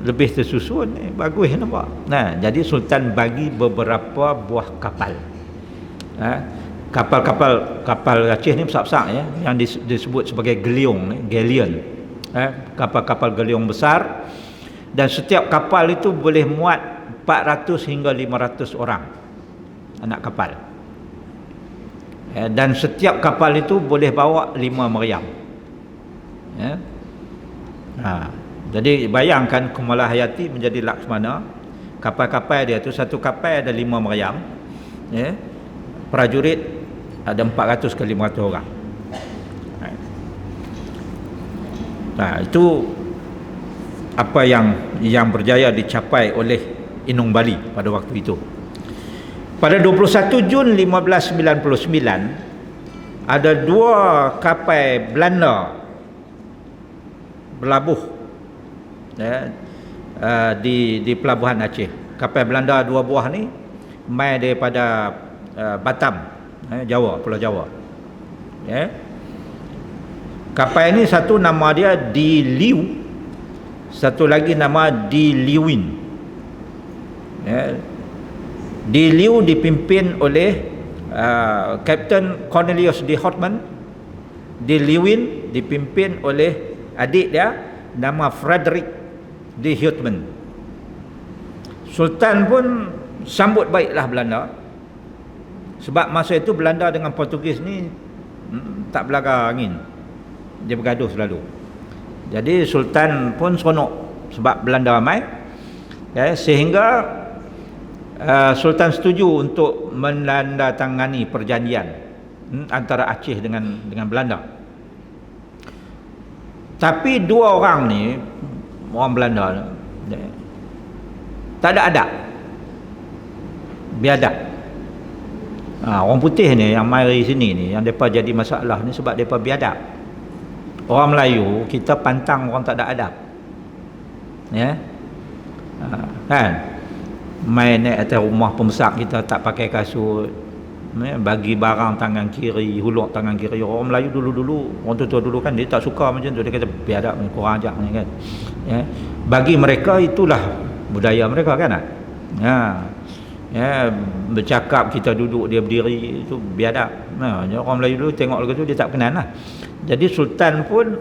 lebih tersusun, bagus nampak. Jadi Sultan bagi beberapa buah kapal. Kapal Aceh ni besar-besar yang disebut sebagai galleon. Kapal-kapal galiong besar, dan setiap kapal itu boleh muat 400 hingga 500 orang anak kapal. Dan setiap kapal itu boleh bawa 5 meriam. Ya. Jadi bayangkan Kumalahayati menjadi Laksmana, kapal-kapal dia tu, satu kapal ada 5 meriam, ya. Prajurit ada 400 ke 500 orang. Itu apa yang berjaya dicapai oleh Inung Bali pada waktu itu. Pada 21 Jun 1599 ada 2 kapal Belanda berlabuh, ya, di pelabuhan Aceh. Kapal Belanda 2 buah ni mai daripada Batam, Jawa, Pulau Jawa. Ya. Kapal ini satu nama dia Di Liu, satu lagi nama Di Liwin. Ya. Di Liu dipimpin oleh Kapten Cornelius D. Houtman. Di Liwin dipimpin oleh adik dia nama Frederick D. Houtman. Sultan pun sambut baiklah Belanda, sebab masa itu Belanda dengan Portugis ni tak belaga angin, dia bergaduh selalu. Jadi Sultan pun seronok sebab Belanda ramai, ya, sehingga Sultan setuju untuk menandatangani perjanjian antara Aceh dengan Belanda. Tapi 2 orang ni, orang Belanda, tak ada adab, biadab. Orang putih ni yang mari sini ni, yang mereka jadi masalah ni sebab mereka biadab. Orang Melayu kita pantang orang tak ada adab, ya, kan, main naik atas rumah pembesar kita tak pakai kasut, ya, bagi barang tangan kiri, huluk tangan kiri. Orang Melayu dulu-dulu, orang tua-tua dulu kan, dia tak suka macam tu, dia kata biadab ni, kurang ajar ni kan, ya. Bagi mereka itulah budaya mereka kan, ya, bercakap kita duduk dia berdiri itu biadab. Orang Melayu dulu tengok lagu tu dia tak kenal lah. Jadi Sultan pun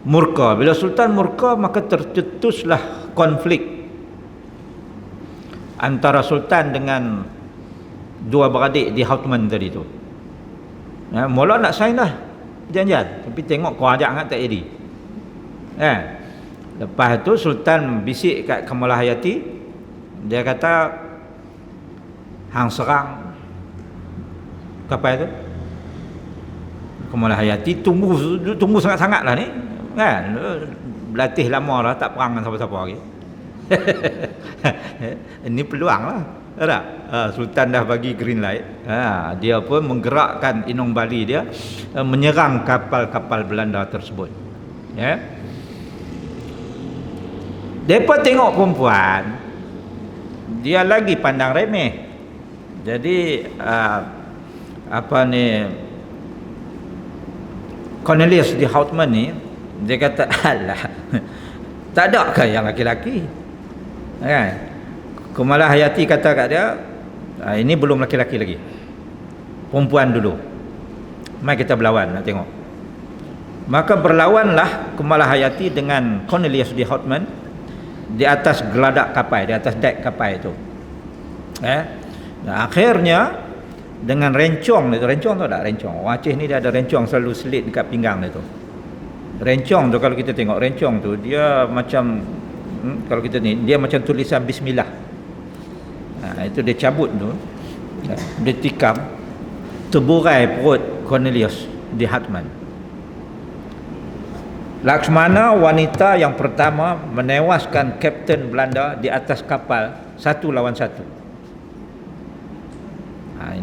murka. Bila Sultan murka, maka tercetuslah konflik antara Sultan dengan 2 beradik di Houtman tadi tu. Ya, mula nak sign lah perjanjian, tapi tengok kau ajak sangat tak jadi. Lepas tu Sultan bisik kat Kumalahayati, dia kata hang serang kapal tu. Kumalahayati tunggu sangat-sangat lah ni, kan, berlatih lama lah, tak perang dengan siapa-siapa lagi. Ini peluang lah, tak? Sultan dah bagi green light. Dia pun menggerakkan Inung Bali dia menyerang kapal-kapal Belanda tersebut, ya. Mereka tengok perempuan, dia lagi pandang remeh. Jadi Cornelius D. Houtman ni, dia kata, alah, tak ada ke yang laki-laki, kan? Kumalahayati kata kat dia, ini belum laki-laki lagi, perempuan dulu, mari kita berlawan, nak tengok. Maka berlawanlah Kumalahayati dengan Cornelius D. Houtman di atas geladak kapal, di atas dek kapal itu. Akhirnya dengan rencong tu, rencong tu tak rencong. Orang Aceh ni dia ada rencong selalu selit dekat pinggang dia tu. Rencong tu kalau kita tengok rencong tu, dia macam kalau kita ni, dia macam tulisan bismillah. Itu dia cabut tu, dia tikam, terburai perut Cornelius D. Houtman. Laksmana wanita yang pertama menewaskan kapten Belanda di atas kapal 1 lawan 1.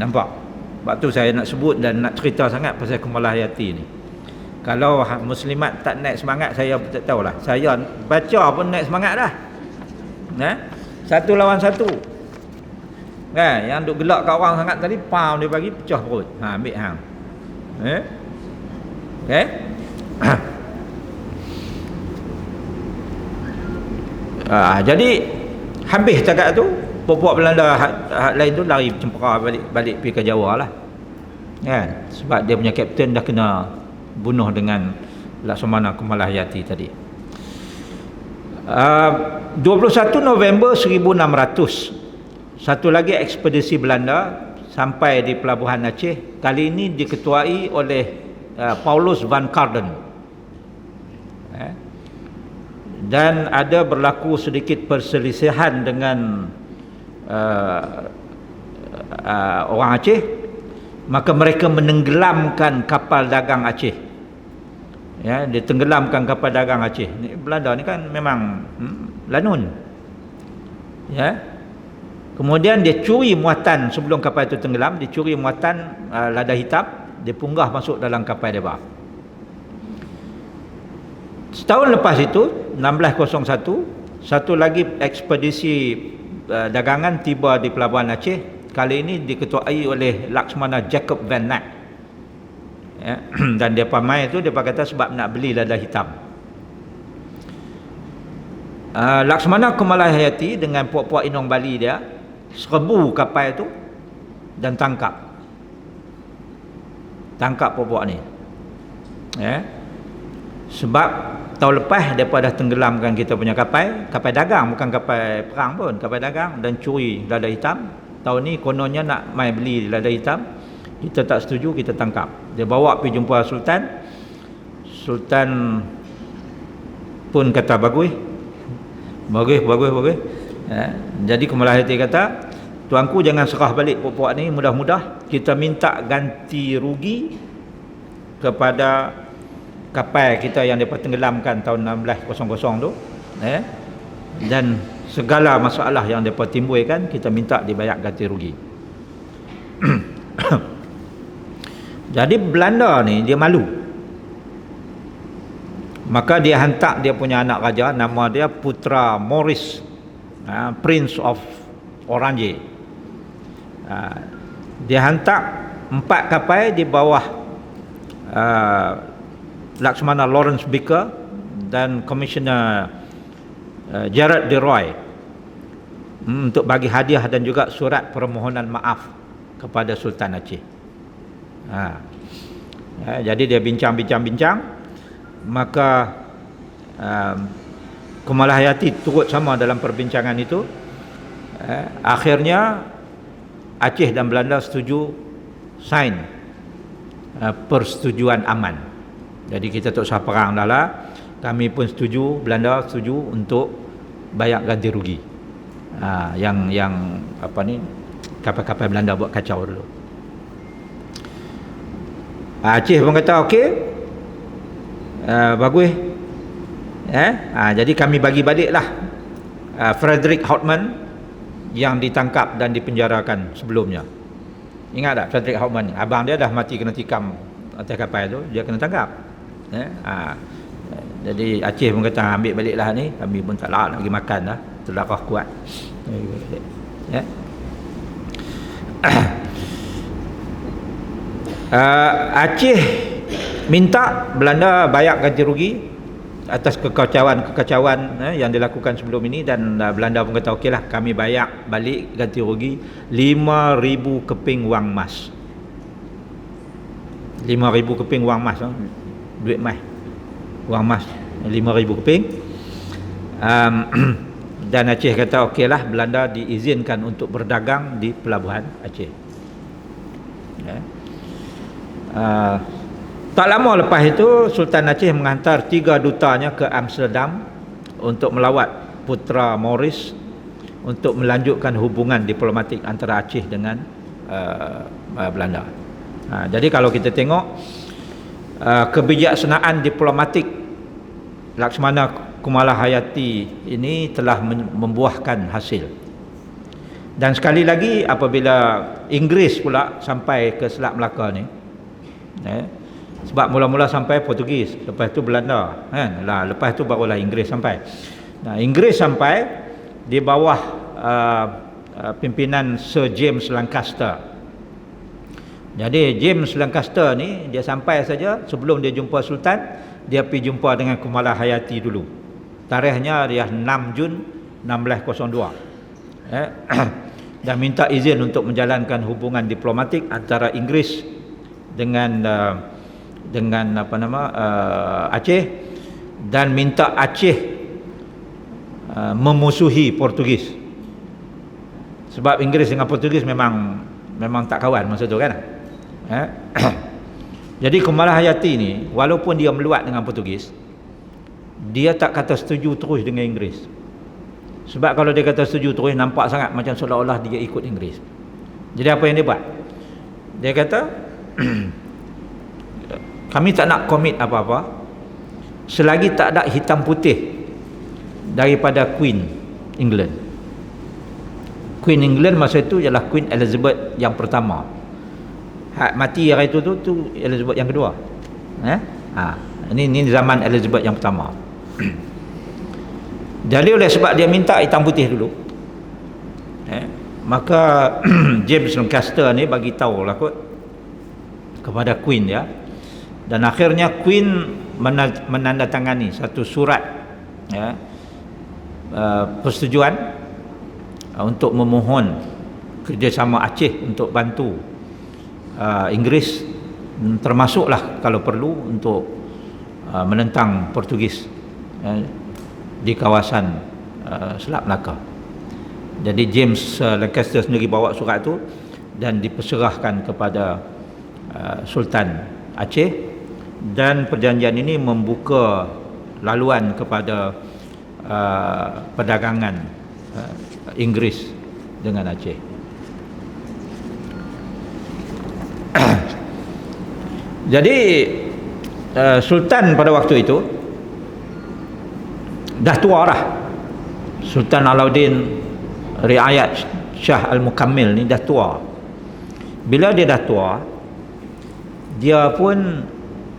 Nampak? Sebab tu saya nak sebut dan nak cerita sangat pasal Kumalahayati ni. Kalau muslimat tak naik semangat, saya tak tahulah. Saya baca pun naik semangat dah. 1 lawan 1. Kan, yang duk gelak kat orang sangat tadi, pam dia bagi pecah perut. Ambil hang. Okey. Jadi habis cakap tu, puak Belanda lain tu lari cempera balik pergi ke Jawa lah, kan, sebab dia punya kapten dah kena bunuh dengan Laksamana Kumalahayati tadi. 21 November 1600, satu lagi ekspedisi Belanda sampai di pelabuhan Aceh. Kali ini diketuai oleh Paulus van Carden. Dan ada berlaku sedikit perselisihan dengan orang Aceh, maka mereka menenggelamkan kapal dagang Aceh. Ya, ditenggelamkan kapal dagang Aceh. Belanda ni kan memang lanun. Ya. Kemudian dia curi muatan sebelum kapal itu tenggelam, dia curi muatan lada hitam, dia punggah masuk dalam kapal dia. Setahun lepas itu, 1601, satu lagi ekspedisi dagangan tiba di pelabuhan Aceh. Kali ini diketuai oleh Laksmana Jacob van Nack. Ya, dan dia pamai itu dia kata sebab nak beli lada hitam. Laksmana Kumalahayati dengan puak-puak Inong Bali dia serbu kapal itu dan tangkap puak-puak ni. Ya. Sebab tahun lepas mereka dah tenggelamkan kita punya kapal dagang, bukan kapal perang pun, kapal dagang, dan curi lada hitam. Tahun ni kononnya nak mai beli lada hitam, kita tak setuju, kita tangkap. Dia bawa pergi jumpa Sultan. Sultan pun kata bagus. Jadi Kumalahayati kata, tuanku jangan serah balik puak-puak ni mudah-mudah, kita minta ganti rugi kepada kapal kita yang mereka tenggelamkan tahun 1600 tu, dan segala masalah yang mereka timbulkan kita minta dibayar ganti rugi. Jadi Belanda ni dia malu, maka dia hantar dia punya anak raja, nama dia Putra Maurice, Prince of Orange. Dia hantar 4 kapal di bawah Laksmana Lawrence Baker dan Komisioner Gerard de Roy untuk bagi hadiah dan juga surat permohonan maaf kepada Sultan Aceh. Jadi dia bincang, maka Kumalahayati turut sama dalam perbincangan itu. Akhirnya Aceh dan Belanda setuju sign persetujuan aman. Jadi kita tak usah perang dah lah. Kami pun setuju, Belanda setuju untuk bayar ganti rugi. Yang apa ni, kapal-kapal Belanda buat kacau dulu. Aceh pun kata okey, bagus. Jadi kami bagi baliklah Frederick Houtman yang ditangkap dan dipenjarakan sebelumnya. Ingat tak Frederick Houtman ni? Abang dia dah mati kena tikam atas kapal tu, dia kena tangkap. Jadi Aceh pun kata ambil baliklah ni, kami pun tak larat nak pergi makan dah, terdarah kuat. Aceh minta Belanda bayar ganti rugi atas kekacauan yang dilakukan sebelum ini, dan Belanda pun kata okeylah, kami bayar balik ganti rugi 5,000 keping wang emas. 5,000 keping wang emas, duit emas, wang emas 5,000 keping. Dan Aceh kata okeylah, Belanda diizinkan untuk berdagang di pelabuhan Aceh. Tak lama lepas itu Sultan Aceh menghantar 3 dutanya ke Amsterdam untuk melawat Putra Maurice untuk melanjutkan hubungan diplomatik antara Aceh dengan Belanda. Jadi kalau kita tengok kebijaksanaan diplomatik Laksmana Kumalahayati ini telah membuahkan hasil. Dan sekali lagi apabila Inggeris pula sampai ke Selat Melaka ni, sebab mula-mula sampai Portugis, lepas tu Belanda, kan? Lepas tu barulah Inggeris sampai. Inggeris sampai di bawah pimpinan Sir James Lancaster. Jadi James Lancaster ni dia sampai saja, sebelum dia jumpa Sultan, dia pergi jumpa dengan Kumalahayati dulu. Tarikhnya dia 6 Jun 1602. Dan minta izin untuk menjalankan hubungan diplomatik antara Inggeris dengan Aceh, dan minta Aceh memusuhi Portugis. Sebab Inggeris dengan Portugis memang tak kawan masa tu kan. Jadi Kemalahayati ni walaupun dia meluat dengan Portugis, dia tak kata setuju terus dengan Inggeris. Sebab kalau dia kata setuju terus, nampak sangat macam seolah-olah dia ikut Inggeris. Jadi apa yang dia buat? Dia kata kami tak nak komit apa-apa selagi tak ada hitam putih daripada Queen England. Queen England masa itu ialah Queen Elizabeth yang pertama. Mati hari itu tu Elizabeth yang kedua. Ini zaman Elizabeth yang pertama. Jadi oleh sebab dia minta hitam putih dulu, maka James Lancaster ni bagi tahu lah kot kepada Queen dia, dan akhirnya Queen menandatangani satu surat persetujuan untuk memohon kerjasama Aceh untuk bantu Inggeris, termasuklah kalau perlu untuk menentang Portugis di kawasan Selat Melaka. Jadi James Lancaster sendiri bawa surat tu dan diperserahkan kepada Sultan Aceh, dan perjanjian ini membuka laluan kepada perdagangan Inggeris dengan Aceh. Jadi Sultan pada waktu itu dah tua dah. Sultan Alauddin Riayat Shah Al-Mukammil ni dah tua. Bila dia dah tua, dia pun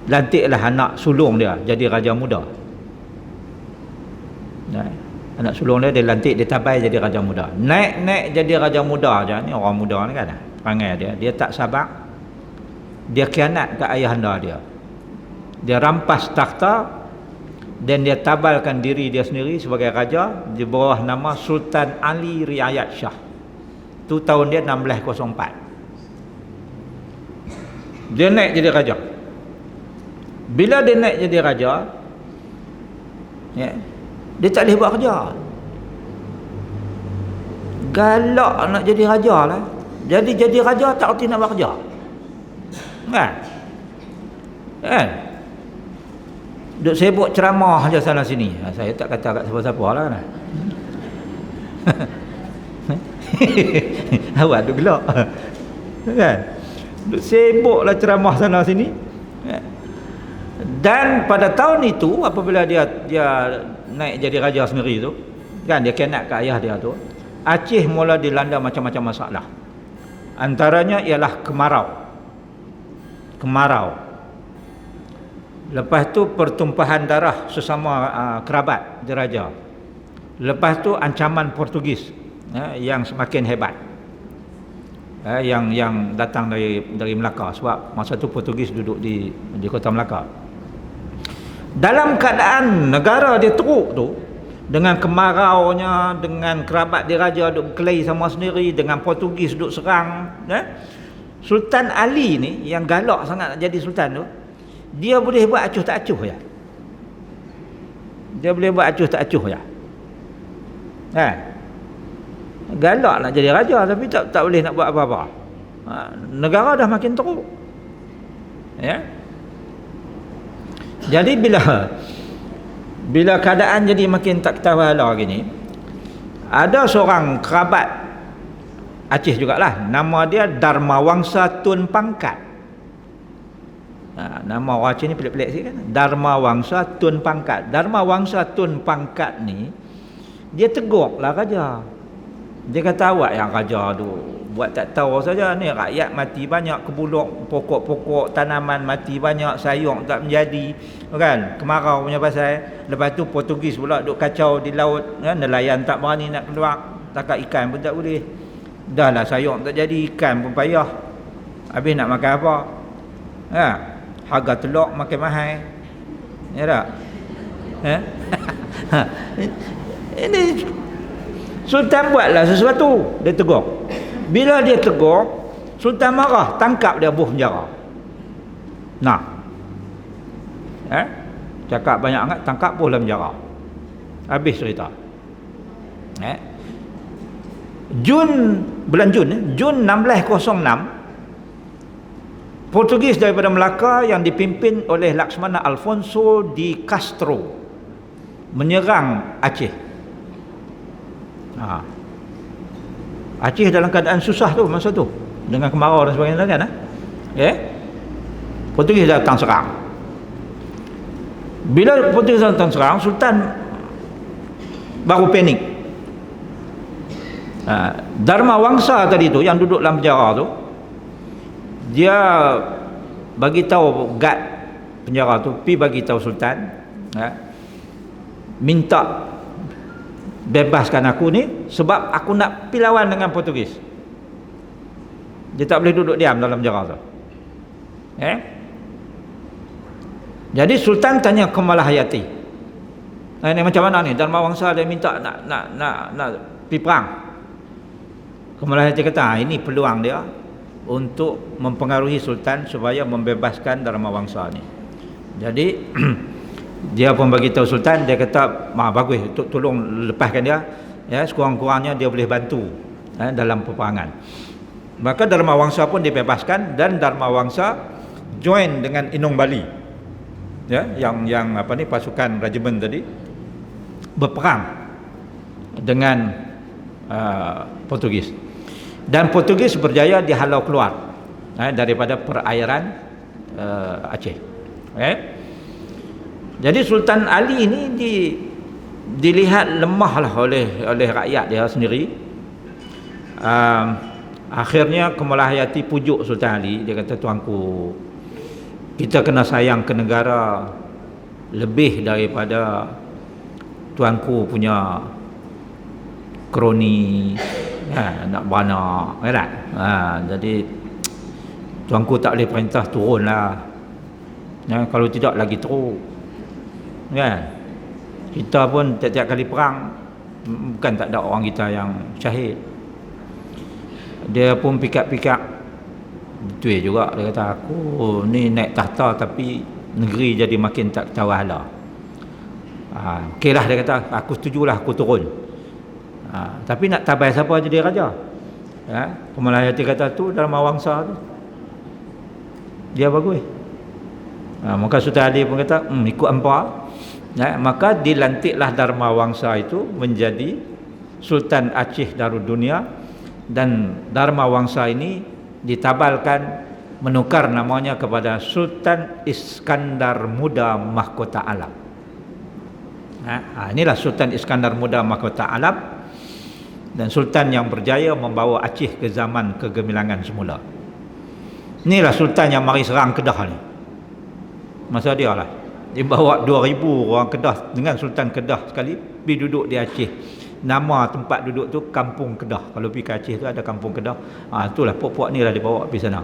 lantiklah anak sulung dia jadi raja muda. Anak sulung dia lantik, dia tabai jadi raja muda. Naik jadi raja muda je. Ni orang muda ni kan, perangai dia tak sabar. Dia khianat ke ayahanda dia. Dia rampas takhta dan dia tabalkan diri dia sendiri sebagai raja di bawah nama Sultan Ali Riayat Shah. Tu tahun dia 1604. Dia naik jadi raja. Bila dia naik jadi raja, dia tak boleh buat kerja. Galak nak jadi raja lah. Jadi raja tak erti nak buat kerja. Kan? Duk sibuk ceramah je sana sini. Saya tak kata kat siapa-siapa lah kan. Awak duk gelak. Kan? Duk sibuklah ceramah sana sini. Dan pada tahun itu apabila dia naik jadi raja sendiri tu, kan, dia khianat ke ayah dia tu, Aceh mula dilanda macam-macam masalah. Antaranya ialah kemarau. Lepas tu pertumpahan darah sesama kerabat diraja. Lepas tu ancaman Portugis yang semakin hebat, yang datang dari Melaka, sebab masa tu Portugis duduk di kota Melaka. Dalam keadaan negara dia teruk tu, dengan kemaraunya, dengan kerabat diraja duk berkelahi sama sendiri, dengan Portugis duk serang, Sultan Ali ni yang galak sangat nak jadi sultan tu, dia boleh buat acuh tak acuh ya. Dia boleh buat acuh tak acuh ya. Galak nak jadi raja tapi tak boleh nak buat apa-apa. Negara dah makin teruk. Jadi bila keadaan jadi makin tak ketahuan gini, ada seorang kerabat Aceh jugalah, nama dia Darmawangsa Tun Pangkat. Nama orang Aceh ni pelik-pelik sikit kan. Darmawangsa Tun Pangkat. Darmawangsa Tun Pangkat ni dia tegurlah raja. Dia kata, awak yang raja tu buat tak tahu saja ni, rakyat mati banyak, kebulok pokok-pokok tanaman mati banyak, sayur tak menjadi kan, kemarau punya pasal. Lepas tu Portugis pula duk kacau di laut kan, nelayan tak berani nak keluar, takat ikan pun tak boleh. Dah lah sayur tak jadi, ikan pun payah, habis nak makan apa? Harga telur makin mahal. Ya tak? Ini Sultan buatlah sesuatu, dia tegur. Bila dia tegur, Sultan marah, tangkap dia buh penjara. Cakap banyak sangat, tangkap buh dalam penjara. Habis cerita. Bulan Jun 1606, Portugis daripada Melaka yang dipimpin oleh Laksamana Alfonso de Castro menyerang Aceh. Aceh dalam keadaan susah tu masa tu, dengan kemarau dan sebagainya kan. Portugis datang serang. Bila Portugis datang serang, Sultan baru panik. Dharma Wangsa tadi tu yang duduk dalam penjara tu, dia bagi tahu guard penjara tu, pi bagi tahu Sultan, minta bebaskan aku ni sebab aku nak pi lawan dengan Portugis. Dia tak boleh duduk diam dalam penjara tu. Jadi Sultan tanya ke Malahayati, ini macam mana ni? Dharma Wangsa dia minta nak pi perang. Malahayati kata, ini peluang dia untuk mempengaruhi Sultan supaya membebaskan Dharma Wangsa ni. Jadi dia pun bagi tahu Sultan, dia kata, bagus, tolong lepaskan dia, sekurang-kurangnya dia boleh bantu dalam peperangan. Maka Dharma Wangsa pun dibebaskan, dan Dharma Wangsa join dengan Inong Bali, yang pasukan regimen tadi berperang dengan Portugis. Dan Portugis berjaya dihalau keluar daripada perairan Aceh. Jadi Sultan Ali ini dilihat lemahlah oleh rakyat dia sendiri. Akhirnya Kemalahayati pujuk Sultan Ali, dia kata, tuanku, kita kena sayang ke negara lebih daripada tuanku punya kroni, nak beranak kan. Jadi tuanku tak boleh perintah turunlah, kalau tidak lagi teruk kan. Kita pun tiap-tiap kali perang bukan tak ada orang kita yang syahid. Dia pun pikak-pikak betul juga, dia kata, aku ni naik tahta tapi negeri jadi makin tak tawahala. Okey lah, dia kata, aku setujulah aku turun. Tapi nak tabai siapa jadi raja? Kemalahayati kata, tu Dharma Wangsa tu, dia bagus. Maka Sultan Ali pun kata, ikut hampa. Maka dilantiklah Dharma Wangsa itu menjadi Sultan Aceh Daruddunia, dan Dharma Wangsa ini ditabalkan, menukar namanya kepada Sultan Iskandar Muda Mahkota Alam. Inilah Sultan Iskandar Muda Mahkota Alam, dan Sultan yang berjaya membawa Aceh ke zaman kegemilangan semula. Inilah Sultan yang mari serang Kedah ni. Masa dia lah, dia bawa 2,000 orang Kedah dengan Sultan Kedah sekali pergi duduk di Aceh. Nama tempat duduk tu Kampung Kedah. Kalau pergi ke Aceh tu ada Kampung Kedah. Itulah puak-puak ni lah dia bawa pergi sana.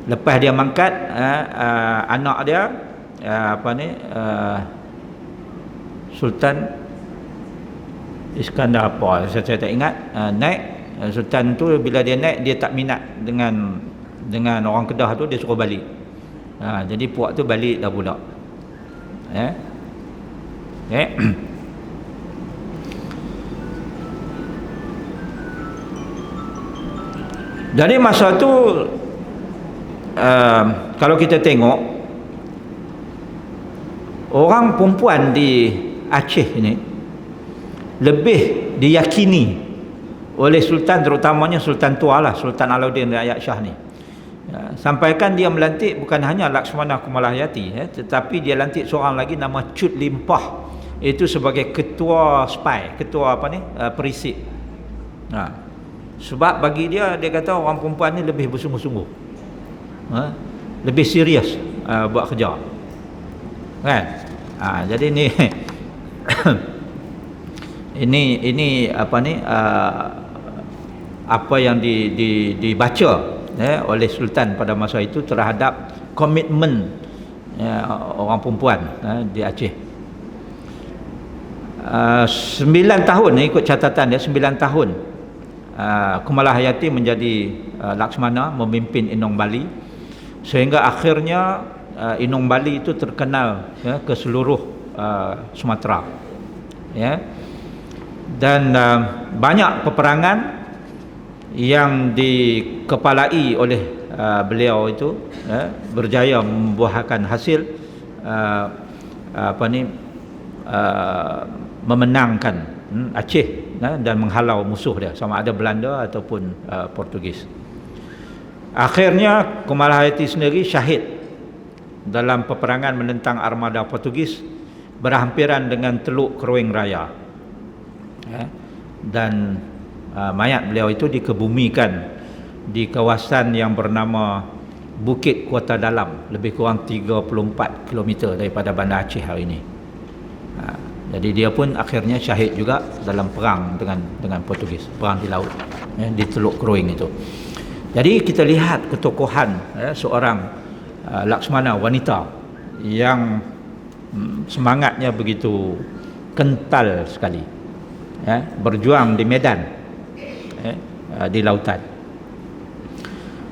Lepas dia mangkat, anak dia Sultan Iskandar apa, saya tak ingat, naik. Sultan tu bila dia naik, dia tak minat dengan orang Kedah tu, dia suruh balik. Jadi puak tu balik dah pula. Jadi masa tu kalau kita tengok, orang perempuan di Aceh ini lebih diyakini oleh Sultan, terutamanya Sultan tua lah, Sultan Alauddin Rakyat Shah ni. Sampaikan dia melantik bukan hanya Laksamana Kemalahayati, tetapi dia lantik seorang lagi nama Cut Limpah, itu sebagai ketua spy, ketua perisik. Sebab bagi dia kata orang perempuan ni lebih bersungguh-sungguh, lebih serius buat kerja kan. Jadi ni ini apa yang dibaca oleh Sultan pada masa itu terhadap komitmen orang perempuan di Aceh. 9 tahun, ikut catatan dia 9 tahun Kemalahayati menjadi Laksamana, memimpin Inong Bali, sehingga akhirnya Inong Bali itu terkenal ke seluruh Sumatera. Dan banyak peperangan yang dikepalai oleh beliau itu berjaya membuahkan hasil memenangkan Aceh dan menghalau musuh dia, sama ada Belanda ataupun Portugis. Akhirnya Kumalahayati sendiri syahid dalam peperangan menentang armada Portugis berhampiran dengan Teluk Keruing Raya. Dan mayat beliau itu dikebumikan di kawasan yang bernama Bukit Kuota Dalam, lebih kurang 34 km daripada Bandar Aceh hari ini. Jadi dia pun akhirnya syahid juga dalam perang dengan Portugis, perang di laut, di Teluk Keruing itu. Jadi kita lihat ketokohan seorang Laksmana wanita yang semangatnya begitu kental sekali, berjuang di medan, di lautan.